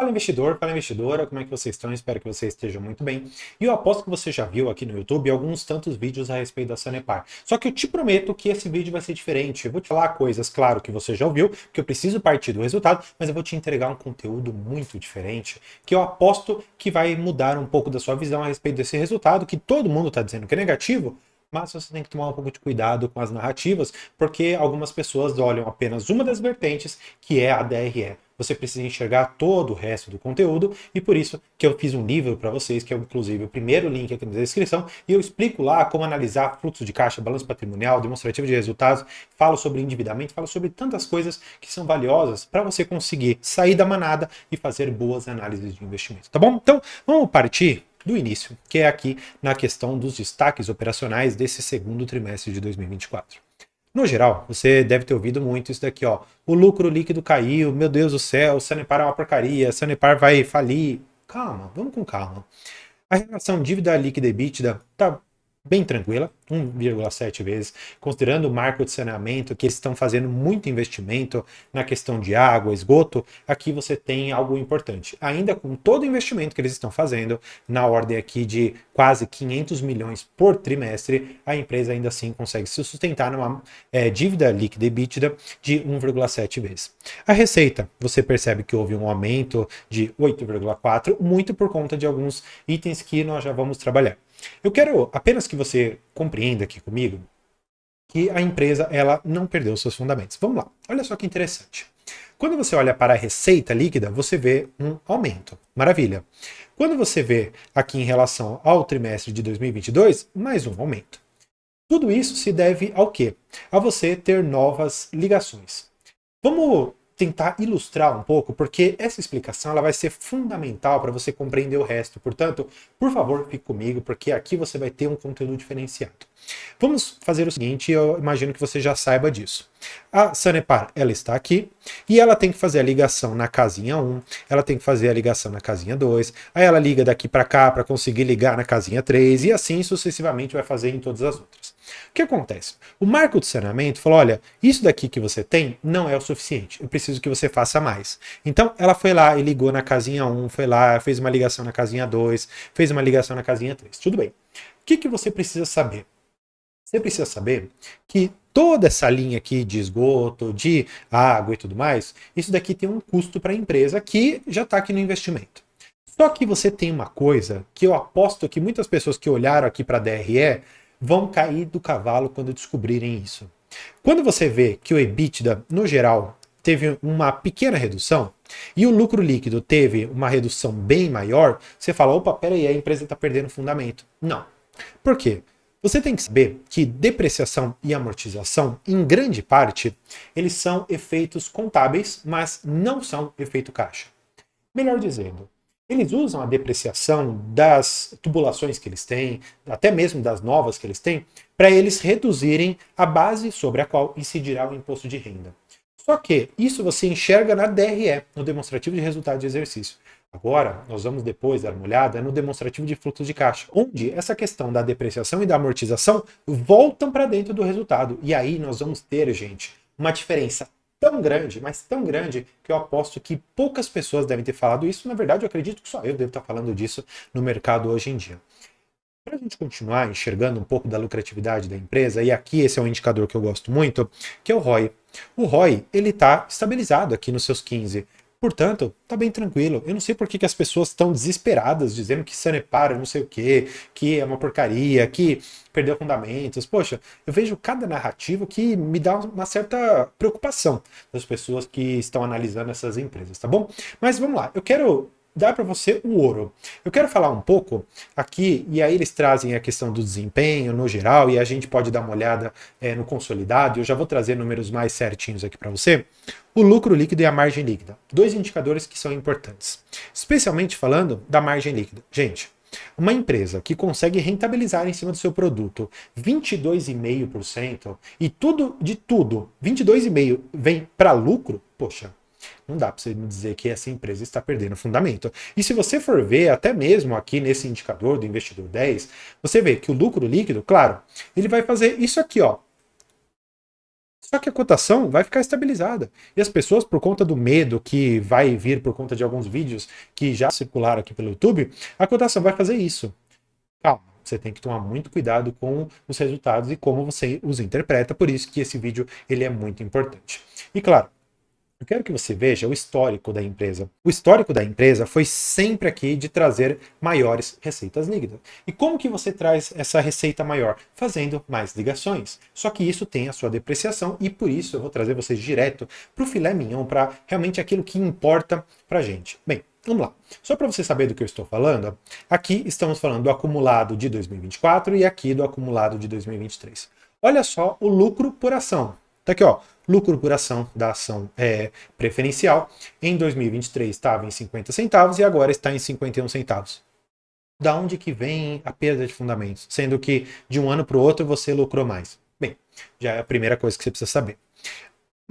Fala investidor, fala investidora, como é que vocês estão? Espero que vocês estejam muito bem. E eu aposto que você já viu aqui no YouTube alguns tantos vídeos a respeito da Sanepar. Só que eu te prometo que esse vídeo vai ser diferente. Eu vou te falar coisas, claro, que você já ouviu, que eu preciso partir do resultado, mas eu vou te entregar um conteúdo muito diferente, que eu aposto que vai mudar um pouco da sua visão a respeito desse resultado, que todo mundo está dizendo que é negativo, mas você tem que tomar um pouco de cuidado com as narrativas, porque algumas pessoas olham apenas uma das vertentes, que é a DRE. Você precisa enxergar todo o resto do conteúdo, e por isso que eu fiz um livro para vocês, que é inclusive o primeiro link aqui na descrição, e eu explico lá como analisar fluxo de caixa, balanço patrimonial, demonstrativo de resultados, falo sobre endividamento, falo sobre tantas coisas que são valiosas para você conseguir sair da manada e fazer boas análises de investimento, tá bom? Então, vamos partir do início, que é aqui na questão dos destaques operacionais desse segundo trimestre de 2024. No geral, você deve ter ouvido muito isso daqui, ó. O lucro líquido caiu, meu Deus do céu, o Sanepar é uma porcaria, Sanepar vai falir. Calma, vamos com calma. A relação dívida líquida e EBITDA está bem tranquila, 1,7 vezes, considerando o marco de saneamento, que eles estão fazendo muito investimento na questão de água, esgoto, aqui você tem algo importante. Ainda com todo o investimento que eles estão fazendo, na ordem aqui de quase 500 milhões por trimestre, a empresa ainda assim consegue se sustentar numa dívida líquida e EBITDA de 1,7 vezes. A receita, você percebe que houve um aumento de 8,4, muito por conta de alguns itens que nós já vamos trabalhar. Eu quero apenas que você compreenda aqui comigo que a empresa ela não perdeu seus fundamentos. Vamos lá, olha só que interessante. Quando você olha para a receita líquida, você vê um aumento. Maravilha. Quando você vê aqui em relação ao trimestre de 2022, mais um aumento. Tudo isso se deve ao quê? A você ter novas ligações. Vamos tentar ilustrar um pouco, porque essa explicação ela vai ser fundamental para você compreender o resto. Portanto, por favor, fique comigo, porque aqui você vai ter um conteúdo diferenciado. Vamos fazer o seguinte, eu imagino que você já saiba disso. A Sanepar, ela está aqui, e ela tem que fazer a ligação na casinha 1, ela tem que fazer a ligação na casinha 2, aí ela liga daqui para cá para conseguir ligar na casinha 3, e assim sucessivamente vai fazer em todas as outras. O que acontece? O marco de saneamento falou, olha, isso daqui que você tem não é o suficiente, eu preciso que você faça mais. Então ela foi lá e ligou na casinha 1, foi lá, fez uma ligação na casinha 2, fez uma ligação na casinha 3. Tudo bem. O que você precisa saber? Você precisa saber que toda essa linha aqui de esgoto, de água e tudo mais, isso daqui tem um custo para a empresa que já está aqui no investimento. Só que você tem uma coisa que eu aposto que muitas pessoas que olharam aqui para a DRE vão cair do cavalo quando descobrirem isso. Quando você vê que o EBITDA, no geral, teve uma pequena redução e o lucro líquido teve uma redução bem maior, você fala, opa, peraí, a empresa está perdendo fundamento. Não. Por quê? Você tem que saber que depreciação e amortização, em grande parte, eles são efeitos contábeis, mas não são efeito caixa. Melhor dizendo, eles usam a depreciação das tubulações que eles têm, até mesmo das novas que eles têm, para eles reduzirem a base sobre a qual incidirá o imposto de renda. Só que isso você enxerga na DRE, no demonstrativo de resultado de exercício. Agora, nós vamos depois dar uma olhada no demonstrativo de fluxo de caixa, onde essa questão da depreciação e da amortização voltam para dentro do resultado. E aí nós vamos ter, gente, uma diferença tão grande, mas tão grande, que eu aposto que poucas pessoas devem ter falado isso. Na verdade, eu acredito que só eu devo estar falando disso no mercado hoje em dia. Para a gente continuar enxergando um pouco da lucratividade da empresa, e aqui esse é um indicador que eu gosto muito, que é o ROI. O ROI, ele está estabilizado aqui nos seus 15. Portanto, tá bem tranquilo. Eu não sei por que as pessoas estão desesperadas, dizendo que Sanepar não sei o quê, que é uma porcaria, que perdeu fundamentos. Poxa, eu vejo cada narrativo que me dá uma certa preocupação das pessoas que estão analisando essas empresas, tá bom? Mas vamos lá, eu quero dar para você o ouro. Eu quero falar um pouco aqui, e aí eles trazem a questão do desempenho no geral, e a gente pode dar uma olhada no consolidado, eu já vou trazer números mais certinhos aqui para você. O lucro líquido e a margem líquida. Dois indicadores que são importantes. Especialmente falando da margem líquida. Gente, uma empresa que consegue rentabilizar em cima do seu produto 22,5% e tudo de tudo, 22,5% vem para lucro, poxa, não dá para você me dizer que essa empresa está perdendo fundamento. E se você for ver, até mesmo aqui nesse indicador do investidor 10, você vê que o lucro líquido, claro, ele vai fazer isso aqui, ó. Só que a cotação vai ficar estabilizada. E as pessoas, por conta do medo que vai vir por conta de alguns vídeos que já circularam aqui pelo YouTube, a cotação vai fazer isso. Calma, você tem que tomar muito cuidado com os resultados e como você os interpreta, por isso que esse vídeo ele é muito importante. E claro, eu quero que você veja o histórico da empresa. O histórico da empresa foi sempre aqui de trazer maiores receitas líquidas. E como que você traz essa receita maior? Fazendo mais ligações. Só que isso tem a sua depreciação e por isso eu vou trazer vocês direto para o filé mignon, para realmente aquilo que importa para a gente. Bem, vamos lá. Só para você saber do que eu estou falando, aqui estamos falando do acumulado de 2024 e aqui do acumulado de 2023. Olha só o lucro por ação. Tá aqui, ó. Lucro por ação da ação preferencial. Em 2023 estava em 50 centavos e agora está em 51 centavos. Da onde que vem a perda de fundamentos? Sendo que de um ano para o outro você lucrou mais. Bem, já é a primeira coisa que você precisa saber.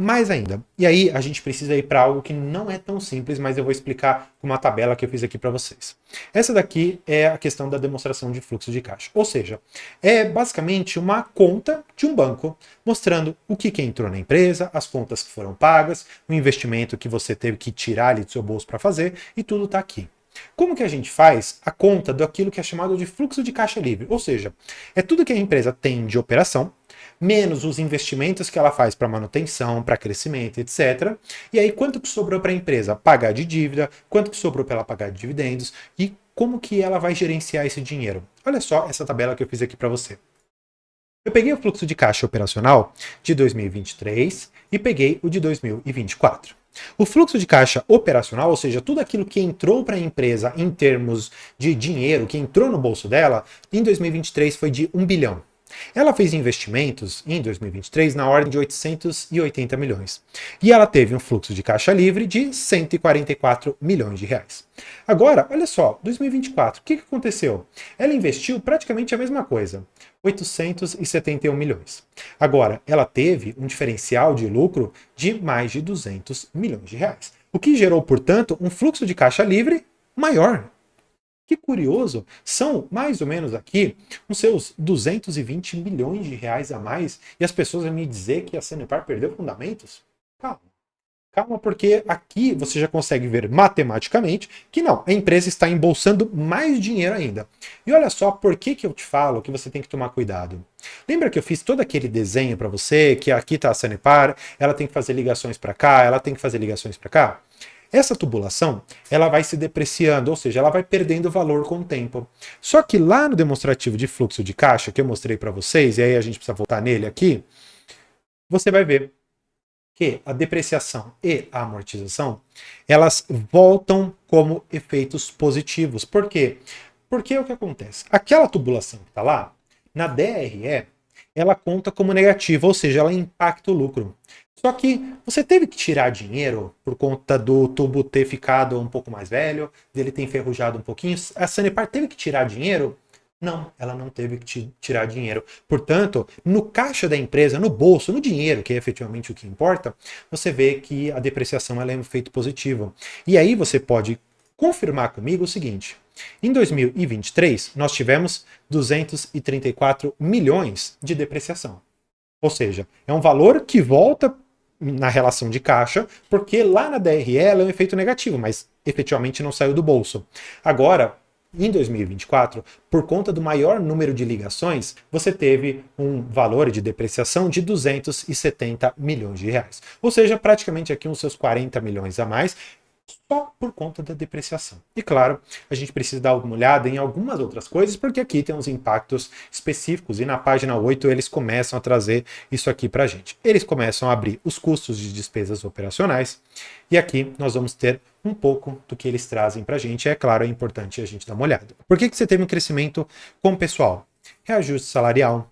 Mais ainda, e aí a gente precisa ir para algo que não é tão simples, mas eu vou explicar com uma tabela que eu fiz aqui para vocês. Essa daqui é a questão da demonstração de fluxo de caixa, ou seja, é basicamente uma conta de um banco, mostrando o que entrou na empresa, as contas que foram pagas, o investimento que você teve que tirar ali do seu bolso para fazer, e tudo está aqui. Como que a gente faz a conta daquilo que é chamado de fluxo de caixa livre? Ou seja, é tudo que a empresa tem de operação, menos os investimentos que ela faz para manutenção, para crescimento, etc. E aí, quanto que sobrou para a empresa pagar de dívida, quanto que sobrou para ela pagar de dividendos e como que ela vai gerenciar esse dinheiro. Olha só essa tabela que eu fiz aqui para você. Eu peguei o fluxo de caixa operacional de 2023 e peguei o de 2024. O fluxo de caixa operacional, ou seja, tudo aquilo que entrou para a empresa em termos de dinheiro, que entrou no bolso dela, em 2023 foi de 1 bilhão. Ela fez investimentos em 2023 na ordem de 880 milhões. E ela teve um fluxo de caixa livre de 144 milhões de reais. Agora, olha só, 2024, o que aconteceu? Ela investiu praticamente a mesma coisa, 871 milhões. Agora, ela teve um diferencial de lucro de mais de 200 milhões de reais. O que gerou, portanto, um fluxo de caixa livre maior. Que curioso, são mais ou menos aqui os seus 220 milhões de reais a mais e as pessoas vão me dizer que a Sanepar perdeu fundamentos? Calma. Calma, porque aqui você já consegue ver matematicamente que não, a empresa está embolsando mais dinheiro ainda. E olha só por que eu te falo que você tem que tomar cuidado. Lembra que eu fiz todo aquele desenho para você, que aqui está a Sanepar, ela tem que fazer ligações para cá, ela tem que fazer ligações para cá? Essa tubulação, ela vai se depreciando, ou seja, ela vai perdendo valor com o tempo. Só que lá no demonstrativo de fluxo de caixa, que eu mostrei para vocês, e aí a gente precisa voltar nele aqui, você vai ver que a depreciação e a amortização, elas voltam como efeitos positivos. Por quê? Porque o que acontece? Aquela tubulação que está lá, na DRE, ela conta como negativa, ou seja, ela impacta o lucro. Só que você teve que tirar dinheiro por conta do tubo ter ficado um pouco mais velho, dele ter enferrujado um pouquinho. A Sanepar teve que tirar dinheiro? Não, ela não teve que tirar dinheiro. Portanto, no caixa da empresa, no bolso, no dinheiro, que é efetivamente o que importa, você vê que a depreciação ela é um efeito positivo. E aí você pode confirmar comigo o seguinte: em 2023, nós tivemos 234 milhões de depreciação. Ou seja, é um valor que volta na relação de caixa, porque lá na DRE ela é um efeito negativo, mas efetivamente não saiu do bolso. Agora, em 2024, por conta do maior número de ligações, você teve um valor de depreciação de 270 milhões de reais. Ou seja, praticamente aqui uns seus 40 milhões a mais, só por conta da depreciação. E claro, a gente precisa dar uma olhada em algumas outras coisas, porque aqui tem uns impactos específicos, e na página 8 eles começam a trazer isso aqui para a gente. Eles começam a abrir os custos de despesas operacionais, e aqui nós vamos ter um pouco do que eles trazem para a gente. É claro, é importante a gente dar uma olhada. Por que você teve um crescimento com o pessoal? Reajuste salarial.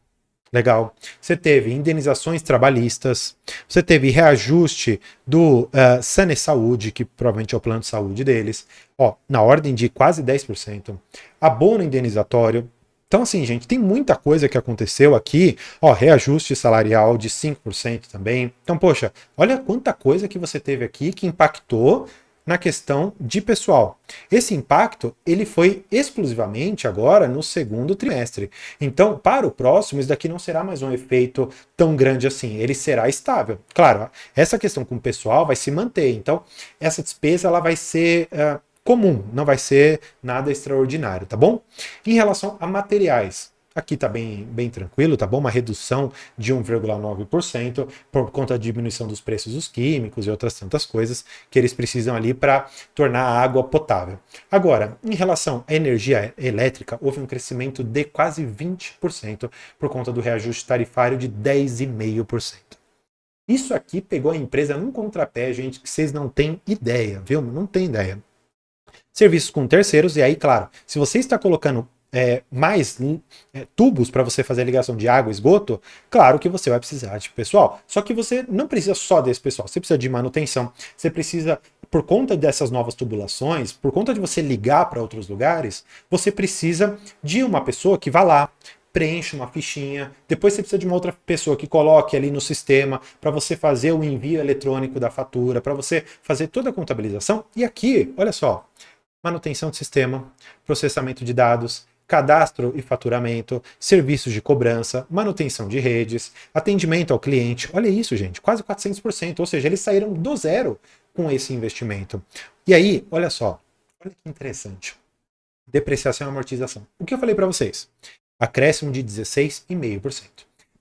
Legal. Você teve indenizações trabalhistas, você teve reajuste do Sane Saúde, que provavelmente é o plano de saúde deles, ó, na ordem de quase 10%. Abono indenizatório. Então, assim, gente, tem muita coisa que aconteceu aqui. Ó, reajuste salarial de 5% também. Então, poxa, olha quanta coisa que você teve aqui que impactou na questão de pessoal. Esse impacto, ele foi exclusivamente agora no segundo trimestre. Então, para o próximo, isso daqui não será mais um efeito tão grande assim, ele será estável. Claro, essa questão com o pessoal vai se manter, então essa despesa ela vai ser comum, não vai ser nada extraordinário, tá bom? Em relação a materiais, aqui está bem tranquilo, tá bom? Uma redução de 1,9% por conta da diminuição dos preços dos químicos e outras tantas coisas que eles precisam ali para tornar a água potável. Agora, em relação à energia elétrica, houve um crescimento de quase 20% por conta do reajuste tarifário de 10,5%. Isso aqui pegou a empresa num contrapé, gente, que vocês não têm ideia, viu? Não tem ideia. Serviços com terceiros, e aí, claro, se você está colocando mais tubos para você fazer a ligação de água e esgoto, claro que você vai precisar de pessoal. Só que você não precisa só desse pessoal, você precisa de manutenção, você precisa, por conta dessas novas tubulações, por conta de você ligar para outros lugares, você precisa de uma pessoa que vá lá, preenche uma fichinha, depois você precisa de uma outra pessoa que coloque ali no sistema para você fazer o envio eletrônico da fatura, para você fazer toda a contabilização. E aqui, olha só, manutenção de sistema, processamento de dados, cadastro e faturamento, serviços de cobrança, manutenção de redes, atendimento ao cliente. Olha isso, gente, quase 400%, ou seja, eles saíram do zero com esse investimento. E aí, olha só, olha que interessante. Depreciação e amortização. O que eu falei para vocês? Acréscimo de 16,5%.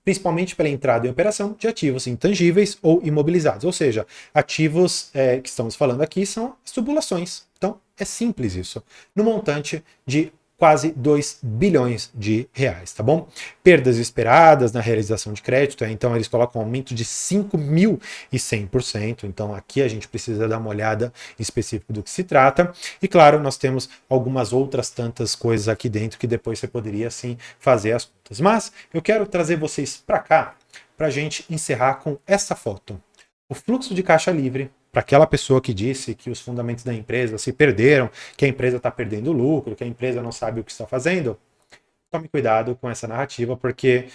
Principalmente pela entrada em operação de ativos intangíveis ou imobilizados. Ou seja, ativos que estamos falando aqui são as tubulações. Então, é simples isso. No montante de quase 2 bilhões de reais, tá bom? Perdas esperadas na realização de crédito, então eles colocam um aumento de 5.100%, então aqui a gente precisa dar uma olhada específica do que se trata, e claro, nós temos algumas outras tantas coisas aqui dentro que depois você poderia sim fazer as contas. Mas eu quero trazer vocês para cá, para a gente encerrar com essa foto. O fluxo de caixa livre, para aquela pessoa que disse que os fundamentos da empresa se perderam, que a empresa está perdendo lucro, que a empresa não sabe o que está fazendo, tome cuidado com essa narrativa, porque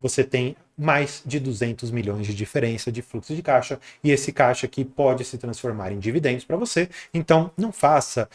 você tem mais de 200 milhões de diferença de fluxo de caixa, e esse caixa aqui pode se transformar em dividendos para você, então não faça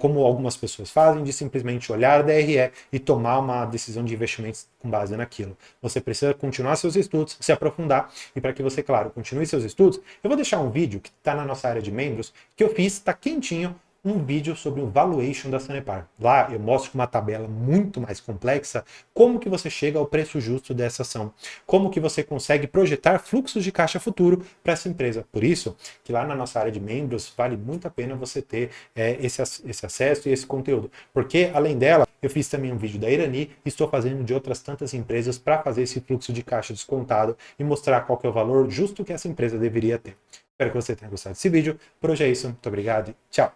como algumas pessoas fazem, de simplesmente olhar a DRE e tomar uma decisão de investimentos com base naquilo. Você precisa continuar seus estudos, se aprofundar, e para que você, claro, continue seus estudos, eu vou deixar um vídeo que está na nossa área de membros, que eu fiz, está quentinho, um vídeo sobre o valuation da Sanepar. Lá eu mostro com uma tabela muito mais complexa como que você chega ao preço justo dessa ação, como que você consegue projetar fluxos de caixa futuro para essa empresa. Por isso que lá na nossa área de membros vale muito a pena você ter esse acesso e esse conteúdo, porque além dela eu fiz também um vídeo da Irani e estou fazendo de outras tantas empresas para fazer esse fluxo de caixa descontado e mostrar qual que é o valor justo que essa empresa deveria ter. Espero que você tenha gostado desse vídeo. Por hoje é isso. Muito obrigado e tchau!